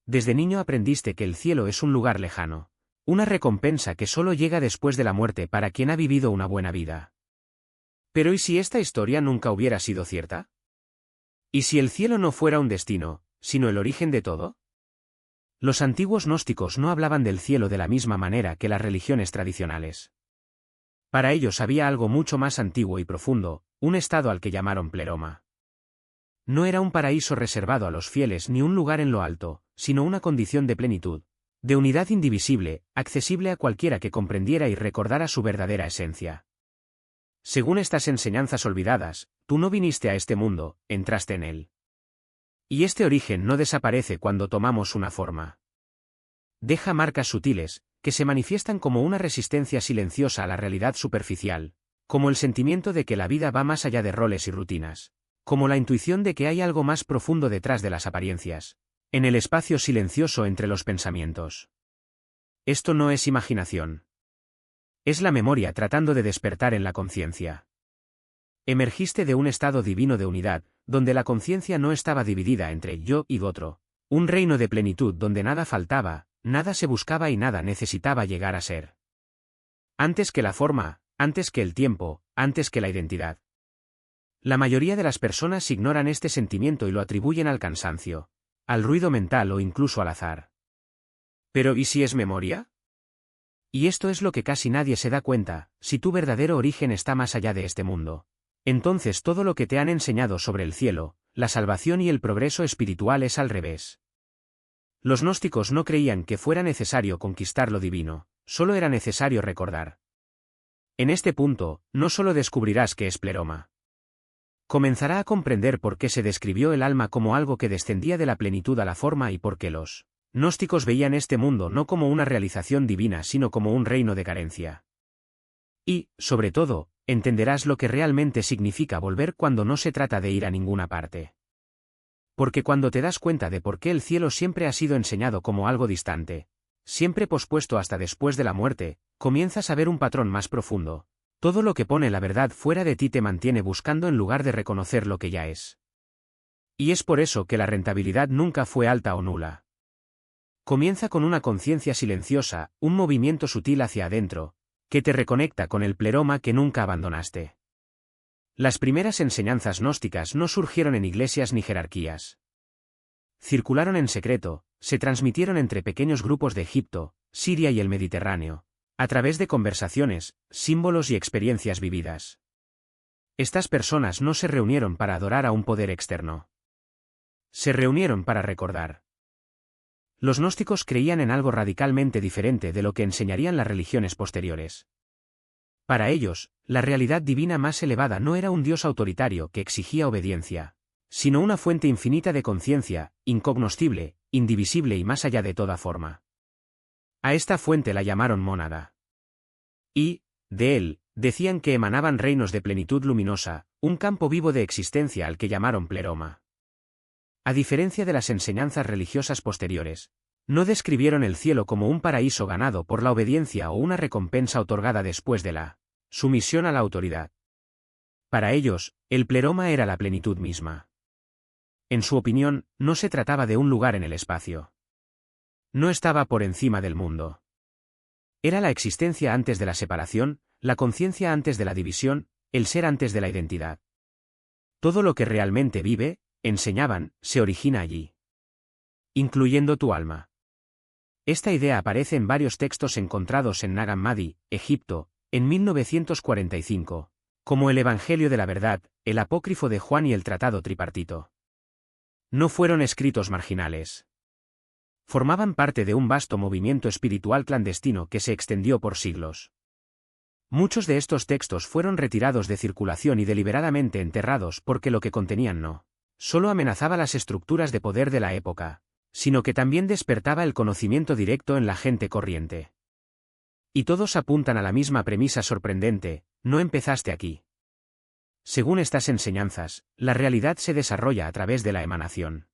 Desde niño aprendiste que el cielo es un lugar lejano, una recompensa que solo llega después de la muerte para quien ha vivido una buena vida. Pero ¿y si esta historia nunca hubiera sido cierta? ¿Y si el cielo no fuera un destino, sino el origen de todo? Los antiguos gnósticos no hablaban del cielo de la misma manera que las religiones tradicionales. Para ellos había algo mucho más antiguo y profundo, un estado al que llamaron pleroma. No era un paraíso reservado a los fieles ni un lugar en lo alto, sino una condición de plenitud, de unidad indivisible, accesible a cualquiera que comprendiera y recordara su verdadera esencia. Según estas enseñanzas olvidadas, tú no viniste a este mundo, entraste en él. Y este origen no desaparece cuando tomamos una forma. Deja marcas sutiles, que se manifiestan como una resistencia silenciosa a la realidad superficial, como el sentimiento de que la vida va más allá de roles y rutinas, como la intuición de que hay algo más profundo detrás de las apariencias, en el espacio silencioso entre los pensamientos. Esto no es imaginación. Es la memoria tratando de despertar en la conciencia. Emergiste de un estado divino de unidad, donde la conciencia no estaba dividida entre yo y otro, un reino de plenitud donde nada faltaba, nada se buscaba y nada necesitaba llegar a ser. Antes que la forma, antes que el tiempo, antes que la identidad. La mayoría de las personas ignoran este sentimiento y lo atribuyen al cansancio, al ruido mental o incluso al azar. Pero ¿y si es memoria? Y esto es lo que casi nadie se da cuenta: si tu verdadero origen está más allá de este mundo, entonces todo lo que te han enseñado sobre el cielo, la salvación y el progreso espiritual es al revés. Los gnósticos no creían que fuera necesario conquistar lo divino, solo era necesario recordar. En este punto, no solo descubrirás qué es pleroma. Comenzará a comprender por qué se describió el alma como algo que descendía de la plenitud a la forma y por qué los gnósticos veían este mundo no como una realización divina sino como un reino de carencia. Y, sobre todo, entenderás lo que realmente significa volver cuando no se trata de ir a ninguna parte. Porque cuando te das cuenta de por qué el cielo siempre ha sido enseñado como algo distante, siempre pospuesto hasta después de la muerte, comienzas a ver un patrón más profundo. Todo lo que pone la verdad fuera de ti te mantiene buscando en lugar de reconocer lo que ya es. Y es por eso que la rentabilidad nunca fue alta o nula. Comienza con una conciencia silenciosa, un movimiento sutil hacia adentro, que te reconecta con el pleroma que nunca abandonaste. Las primeras enseñanzas gnósticas no surgieron en iglesias ni jerarquías. Circularon en secreto, se transmitieron entre pequeños grupos de Egipto, Siria y el Mediterráneo, a través de conversaciones, símbolos y experiencias vividas. Estas personas no se reunieron para adorar a un poder externo. Se reunieron para recordar. Los gnósticos creían en algo radicalmente diferente de lo que enseñarían las religiones posteriores. Para ellos, la realidad divina más elevada no era un Dios autoritario que exigía obediencia, sino una fuente infinita de conciencia, incognoscible, indivisible y más allá de toda forma. A esta fuente la llamaron mónada. Y, de él, decían que emanaban reinos de plenitud luminosa, un campo vivo de existencia al que llamaron pleroma. A diferencia de las enseñanzas religiosas posteriores, no describieron el cielo como un paraíso ganado por la obediencia o una recompensa otorgada después de la sumisión a la autoridad. Para ellos, el pleroma era la plenitud misma. En su opinión, no se trataba de un lugar en el espacio. No estaba por encima del mundo. Era la existencia antes de la separación, la conciencia antes de la división, el ser antes de la identidad. Todo lo que realmente vive, enseñaban, se origina allí. Incluyendo tu alma. Esta idea aparece en varios textos encontrados en Nag Hammadi, Egipto, en 1945, como el Evangelio de la Verdad, el Apócrifo de Juan y el Tratado Tripartito. No fueron escritos marginales. Formaban parte de un vasto movimiento espiritual clandestino que se extendió por siglos. Muchos de estos textos fueron retirados de circulación y deliberadamente enterrados porque lo que contenían no solo amenazaba las estructuras de poder de la época, sino que también despertaba el conocimiento directo en la gente corriente. Y todos apuntan a la misma premisa sorprendente: no empezaste aquí. Según estas enseñanzas, la realidad se desarrolla a través de la emanación.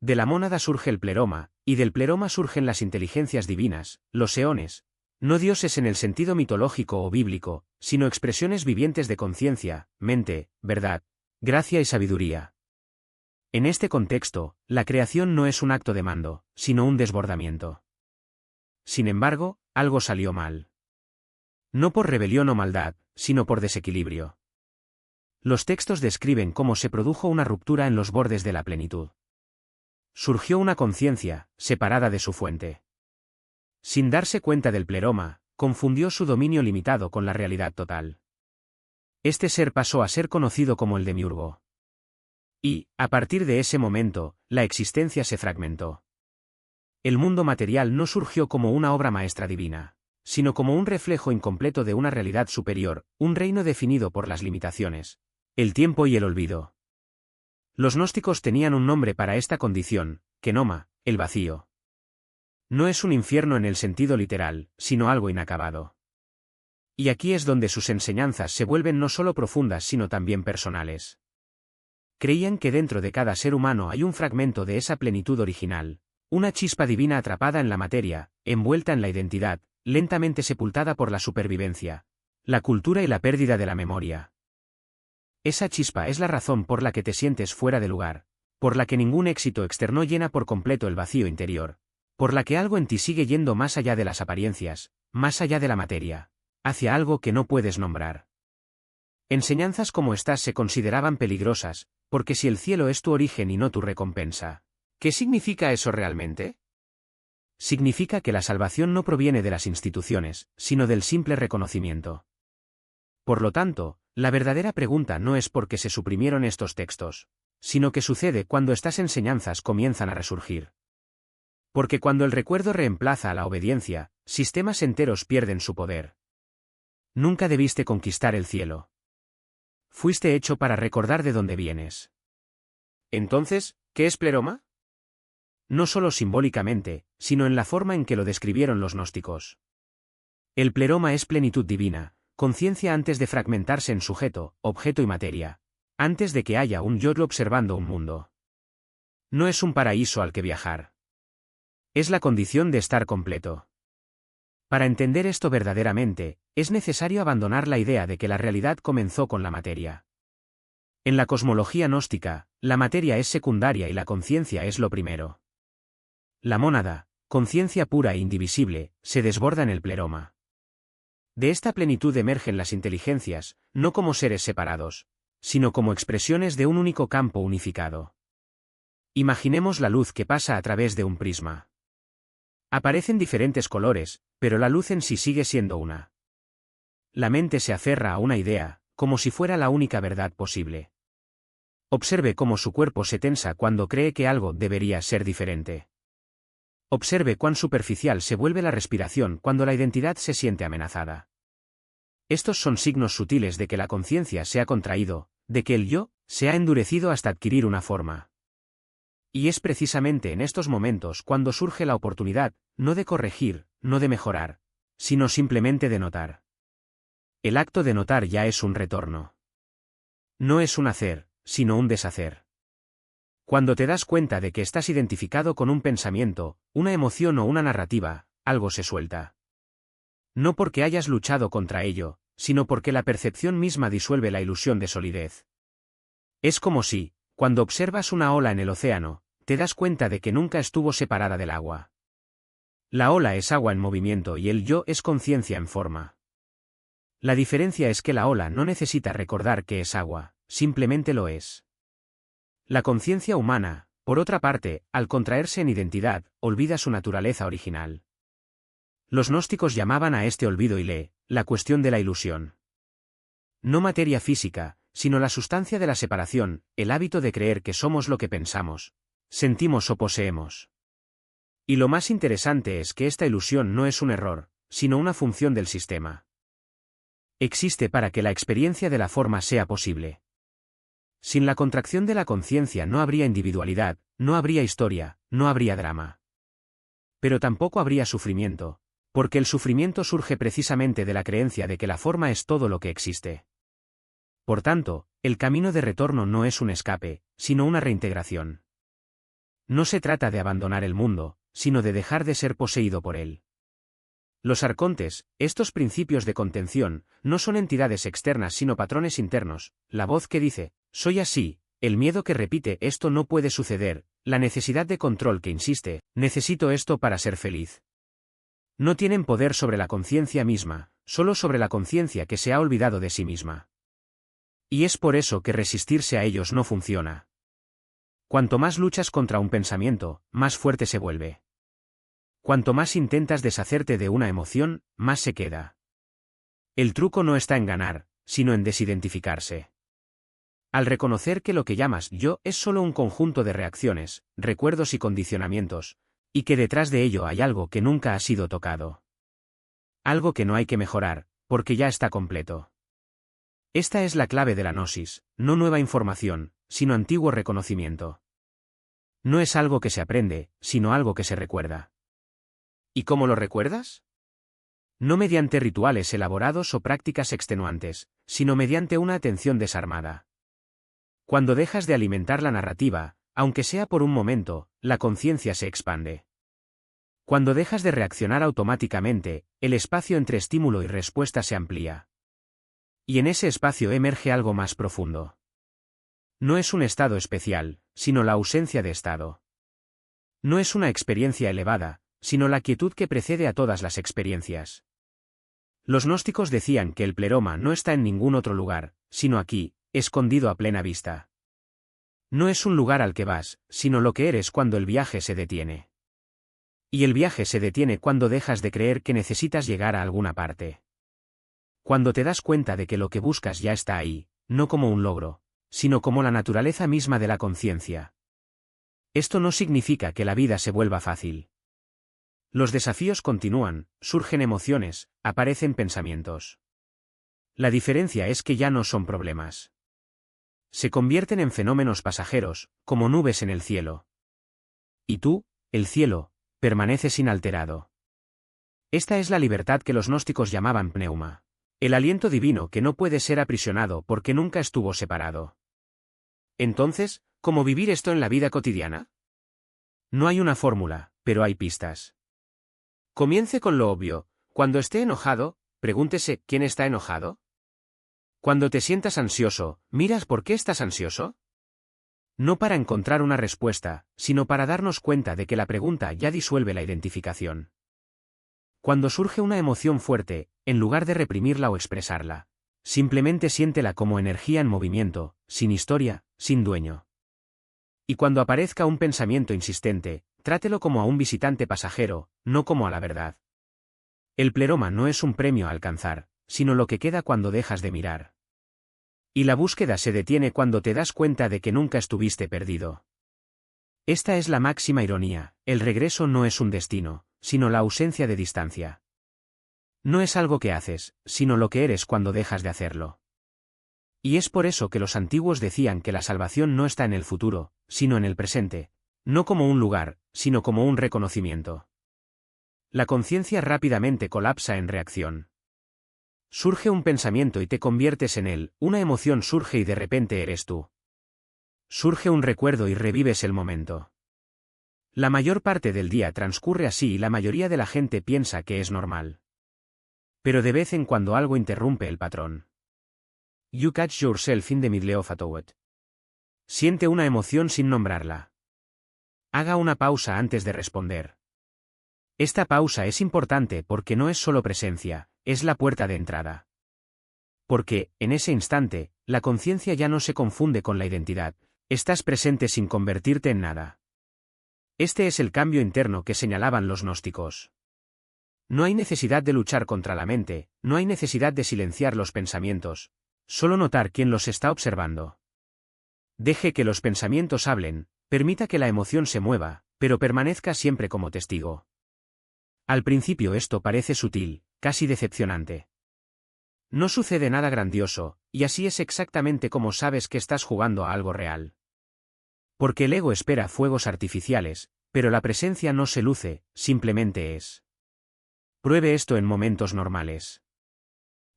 De la mónada surge el pleroma, y del pleroma surgen las inteligencias divinas, los eones, no dioses en el sentido mitológico o bíblico, sino expresiones vivientes de conciencia, mente, verdad, gracia y sabiduría. En este contexto, la creación no es un acto de mando, sino un desbordamiento. Sin embargo, algo salió mal. No por rebelión o maldad, sino por desequilibrio. Los textos describen cómo se produjo una ruptura en los bordes de la plenitud. Surgió una conciencia, separada de su fuente. Sin darse cuenta del pleroma, confundió su dominio limitado con la realidad total. Este ser pasó a ser conocido como el demiurgo. Y, a partir de ese momento, la existencia se fragmentó. El mundo material no surgió como una obra maestra divina, sino como un reflejo incompleto de una realidad superior, un reino definido por las limitaciones, el tiempo y el olvido. Los gnósticos tenían un nombre para esta condición, Kenoma, el vacío. No es un infierno en el sentido literal, sino algo inacabado. Y aquí es donde sus enseñanzas se vuelven no solo profundas sino también personales. Creían que dentro de cada ser humano hay un fragmento de esa plenitud original, una chispa divina atrapada en la materia, envuelta en la identidad, lentamente sepultada por la supervivencia, la cultura y la pérdida de la memoria. Esa chispa es la razón por la que te sientes fuera de lugar, por la que ningún éxito externo llena por completo el vacío interior, por la que algo en ti sigue yendo más allá de las apariencias, más allá de la materia, hacia algo que no puedes nombrar. Enseñanzas como estas se consideraban peligrosas, porque si el cielo es tu origen y no tu recompensa, ¿qué significa eso realmente? Significa que la salvación no proviene de las instituciones, sino del simple reconocimiento. Por lo tanto, la verdadera pregunta no es por qué se suprimieron estos textos, sino qué sucede cuando estas enseñanzas comienzan a resurgir. Porque cuando el recuerdo reemplaza a la obediencia, sistemas enteros pierden su poder. Nunca debiste conquistar el cielo. Fuiste hecho para recordar de dónde vienes. Entonces, ¿qué es pleroma? No solo simbólicamente, sino en la forma en que lo describieron los gnósticos. El pleroma es plenitud divina, conciencia antes de fragmentarse en sujeto, objeto y materia, antes de que haya un yo observando un mundo. No es un paraíso al que viajar. Es la condición de estar completo. Para entender esto verdaderamente, es necesario abandonar la idea de que la realidad comenzó con la materia. En la cosmología gnóstica, la materia es secundaria y la conciencia es lo primero. La mónada, conciencia pura e indivisible, se desborda en el pleroma. De esta plenitud emergen las inteligencias, no como seres separados, sino como expresiones de un único campo unificado. Imaginemos la luz que pasa a través de un prisma. Aparecen diferentes colores, pero la luz en sí sigue siendo una. La mente se aferra a una idea, como si fuera la única verdad posible. Observe cómo su cuerpo se tensa cuando cree que algo debería ser diferente. Observe cuán superficial se vuelve la respiración cuando la identidad se siente amenazada. Estos son signos sutiles de que la conciencia se ha contraído, de que el yo se ha endurecido hasta adquirir una forma. Y es precisamente en estos momentos cuando surge la oportunidad, no de corregir, no de mejorar, sino simplemente de notar. El acto de notar ya es un retorno. No es un hacer, sino un deshacer. Cuando te das cuenta de que estás identificado con un pensamiento, una emoción o una narrativa, algo se suelta. No porque hayas luchado contra ello, sino porque la percepción misma disuelve la ilusión de solidez. Es como si, cuando observas una ola en el océano, te das cuenta de que nunca estuvo separada del agua. La ola es agua en movimiento y el yo es conciencia en forma. La diferencia es que la ola no necesita recordar que es agua, simplemente lo es. La conciencia humana, por otra parte, al contraerse en identidad, olvida su naturaleza original. Los gnósticos llamaban a este olvido la cuestión de la ilusión. No materia física, sino la sustancia de la separación, el hábito de creer que somos lo que pensamos, sentimos o poseemos. Y lo más interesante es que esta ilusión no es un error, sino una función del sistema. Existe para que la experiencia de la forma sea posible. Sin la contracción de la conciencia no habría individualidad, no habría historia, no habría drama. Pero tampoco habría sufrimiento, porque el sufrimiento surge precisamente de la creencia de que la forma es todo lo que existe. Por tanto, el camino de retorno no es un escape, sino una reintegración. No se trata de abandonar el mundo, sino de dejar de ser poseído por él. Los arcontes, estos principios de contención, no son entidades externas sino patrones internos, la voz que dice, soy así, el miedo que repite esto no puede suceder, la necesidad de control que insiste, necesito esto para ser feliz. No tienen poder sobre la conciencia misma, solo sobre la conciencia que se ha olvidado de sí misma. Y es por eso que resistirse a ellos no funciona. Cuanto más luchas contra un pensamiento, más fuerte se vuelve. Cuanto más intentas deshacerte de una emoción, más se queda. El truco no está en ganar, sino en desidentificarse. Al reconocer que lo que llamas yo es solo un conjunto de reacciones, recuerdos y condicionamientos, y que detrás de ello hay algo que nunca ha sido tocado. Algo que no hay que mejorar, porque ya está completo. Esta es la clave de la gnosis, no nueva información, sino antiguo reconocimiento. No es algo que se aprende, sino algo que se recuerda. ¿Y cómo lo recuerdas? No mediante rituales elaborados o prácticas extenuantes, sino mediante una atención desarmada. Cuando dejas de alimentar la narrativa, aunque sea por un momento, la conciencia se expande. Cuando dejas de reaccionar automáticamente, el espacio entre estímulo y respuesta se amplía. Y en ese espacio emerge algo más profundo. No es un estado especial, sino la ausencia de estado. No es una experiencia elevada, sino la quietud que precede a todas las experiencias. Los gnósticos decían que el pleroma no está en ningún otro lugar, sino aquí, escondido a plena vista. No es un lugar al que vas, sino lo que eres cuando el viaje se detiene. Y el viaje se detiene cuando dejas de creer que necesitas llegar a alguna parte. Cuando te das cuenta de que lo que buscas ya está ahí, no como un logro, sino como la naturaleza misma de la conciencia. Esto no significa que la vida se vuelva fácil. Los desafíos continúan, surgen emociones, aparecen pensamientos. La diferencia es que ya no son problemas. Se convierten en fenómenos pasajeros, como nubes en el cielo. Y tú, el cielo, permaneces inalterado. Esta es la libertad que los gnósticos llamaban pneuma. El aliento divino que no puede ser aprisionado porque nunca estuvo separado. Entonces, ¿cómo vivir esto en la vida cotidiana? No hay una fórmula, pero hay pistas. Comience con lo obvio. Cuando esté enojado, pregúntese, ¿quién está enojado? Cuando te sientas ansioso, ¿miras por qué estás ansioso? No para encontrar una respuesta, sino para darnos cuenta de que la pregunta ya disuelve la identificación. Cuando surge una emoción fuerte, en lugar de reprimirla o expresarla, simplemente siéntela como energía en movimiento, sin historia, sin dueño. Y cuando aparezca un pensamiento insistente, trátelo como a un visitante pasajero, no como a la verdad. El pleroma no es un premio a alcanzar, sino lo que queda cuando dejas de mirar. Y la búsqueda se detiene cuando te das cuenta de que nunca estuviste perdido. Esta es la máxima ironía, el regreso no es un destino, sino la ausencia de distancia. No es algo que haces, sino lo que eres cuando dejas de hacerlo. Y es por eso que los antiguos decían que la salvación no está en el futuro, sino en el presente, no como un lugar, sino como un reconocimiento. La conciencia rápidamente colapsa en reacción. Surge un pensamiento y te conviertes en él, una emoción surge y de repente eres tú. Surge un recuerdo y revives el momento. La mayor parte del día transcurre así y la mayoría de la gente piensa que es normal. Pero de vez en cuando algo interrumpe el patrón. You catch yourself in the middle of a thought. Siente una emoción sin nombrarla. Haga una pausa antes de responder. Esta pausa es importante porque no es solo presencia, es la puerta de entrada. Porque, en ese instante, la conciencia ya no se confunde con la identidad, estás presente sin convertirte en nada. Este es el cambio interno que señalaban los gnósticos. No hay necesidad de luchar contra la mente, no hay necesidad de silenciar los pensamientos, solo notar quién los está observando. Deje que los pensamientos hablen, permita que la emoción se mueva, pero permanezca siempre como testigo. Al principio esto parece sutil, casi decepcionante. No sucede nada grandioso, y así es exactamente como sabes que estás jugando a algo real. Porque el ego espera fuegos artificiales, pero la presencia no se luce, simplemente es. Pruebe esto en momentos normales.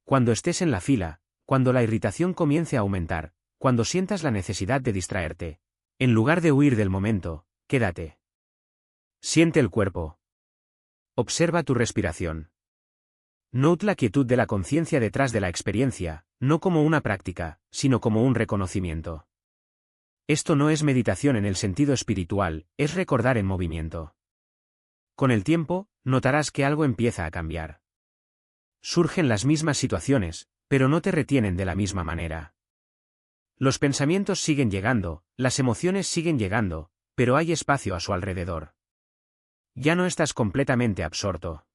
Cuando estés en la fila, cuando la irritación comience a aumentar, cuando sientas la necesidad de distraerte, en lugar de huir del momento, quédate. Siente el cuerpo. Observa tu respiración. Note la quietud de la conciencia detrás de la experiencia, no como una práctica, sino como un reconocimiento. Esto no es meditación en el sentido espiritual, es recordar en movimiento. Con el tiempo, notarás que algo empieza a cambiar. Surgen las mismas situaciones, pero no te retienen de la misma manera. Los pensamientos siguen llegando, las emociones siguen llegando, pero hay espacio a su alrededor. Ya no estás completamente absorto.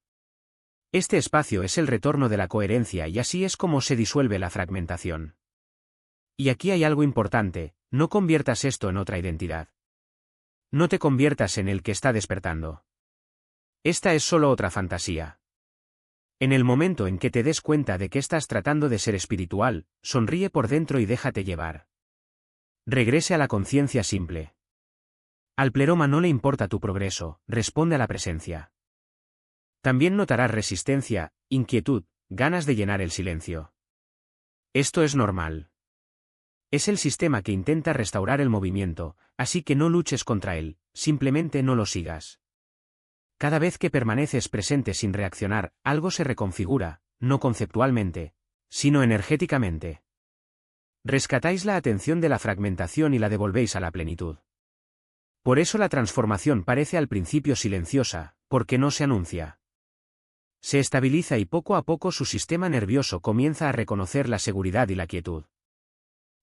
Este espacio es el retorno de la coherencia y así es como se disuelve la fragmentación. Y aquí hay algo importante, no conviertas esto en otra identidad. No te conviertas en el que está despertando. Esta es solo otra fantasía. En el momento en que te des cuenta de que estás tratando de ser espiritual, sonríe por dentro y déjate llevar. Regrese a la conciencia simple. Al pleroma no le importa tu progreso, responde a la presencia. También notarás resistencia, inquietud, ganas de llenar el silencio. Esto es normal. Es el sistema que intenta restaurar el movimiento, así que no luches contra él, simplemente no lo sigas. Cada vez que permaneces presente sin reaccionar, algo se reconfigura, no conceptualmente, sino energéticamente. Rescatáis la atención de la fragmentación y la devolvéis a la plenitud. Por eso la transformación parece al principio silenciosa, porque no se anuncia. Se estabiliza y poco a poco su sistema nervioso comienza a reconocer la seguridad y la quietud.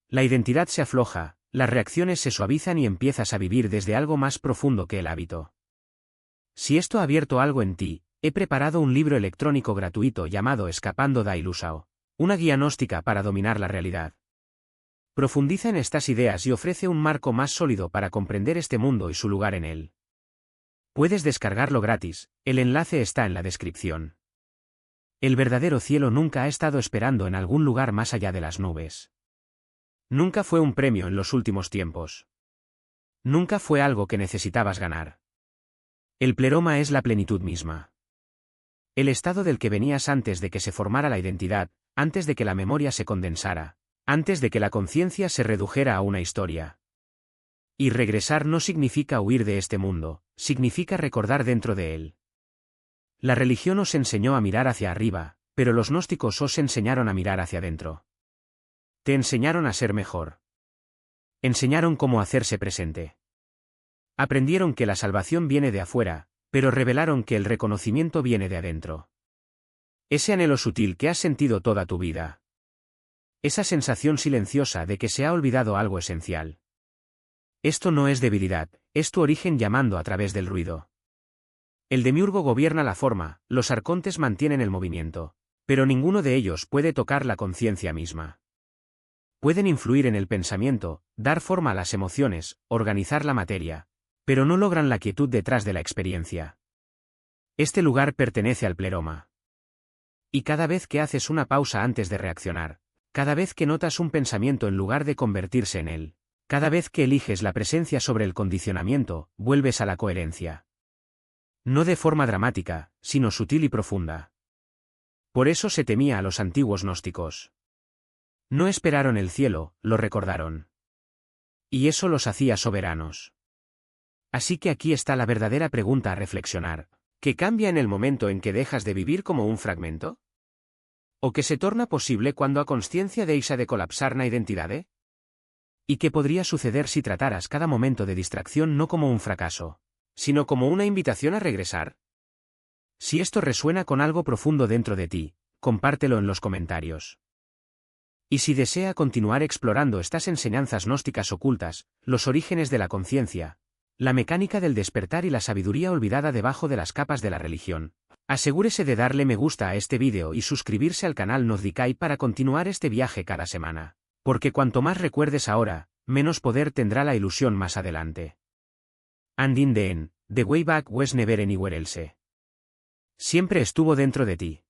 La identidad se afloja, las reacciones se suavizan y empiezas a vivir desde algo más profundo que el hábito. Si esto ha abierto algo en ti, he preparado un libro electrónico gratuito llamado Escapando da Ilusao, una guía gnóstica para dominar la realidad. Profundiza en estas ideas y ofrece un marco más sólido para comprender este mundo y su lugar en él. Puedes descargarlo gratis, el enlace está en la descripción. El verdadero cielo nunca ha estado esperando en algún lugar más allá de las nubes. Nunca fue un premio en los últimos tiempos. Nunca fue algo que necesitabas ganar. El pleroma es la plenitud misma. El estado del que venías antes de que se formara la identidad, antes de que la memoria se condensara, antes de que la conciencia se redujera a una historia. Y regresar no significa huir de este mundo, significa recordar dentro de él. La religión os enseñó a mirar hacia arriba, pero los gnósticos os enseñaron a mirar hacia adentro. Te enseñaron a ser mejor. Enseñaron cómo hacerse presente. Aprendieron que la salvación viene de afuera, pero revelaron que el reconocimiento viene de adentro. Ese anhelo sutil que has sentido toda tu vida. Esa sensación silenciosa de que se ha olvidado algo esencial. Esto no es debilidad, es tu origen llamando a través del ruido. El demiurgo gobierna la forma, los arcontes mantienen el movimiento, pero ninguno de ellos puede tocar la conciencia misma. Pueden influir en el pensamiento, dar forma a las emociones, organizar la materia, pero no logran la quietud detrás de la experiencia. Este lugar pertenece al pleroma. Y cada vez que haces una pausa antes de reaccionar, cada vez que notas un pensamiento en lugar de convertirse en él, cada vez que eliges la presencia sobre el condicionamiento, vuelves a la coherencia. No de forma dramática, sino sutil y profunda. Por eso se temía a los antiguos gnósticos. No esperaron el cielo, lo recordaron. Y eso los hacía soberanos. Así que aquí está la verdadera pregunta a reflexionar. ¿Qué cambia en el momento en que dejas de vivir como un fragmento? ¿O que se torna posible cuando a consciencia deixa de colapsar na identidade? ¿Y qué podría suceder si trataras cada momento de distracción no como un fracaso, sino como una invitación a regresar? Si esto resuena con algo profundo dentro de ti, compártelo en los comentarios. Y si desea continuar explorando estas enseñanzas gnósticas ocultas, los orígenes de la conciencia, la mecánica del despertar y la sabiduría olvidada debajo de las capas de la religión, asegúrese de darle me gusta a este vídeo y suscribirse al canal Nozdikai para continuar este viaje cada semana, porque cuanto más recuerdes ahora, menos poder tendrá la ilusión más adelante. And in the end, the way back was never anywhere else. Siempre estuvo dentro de ti.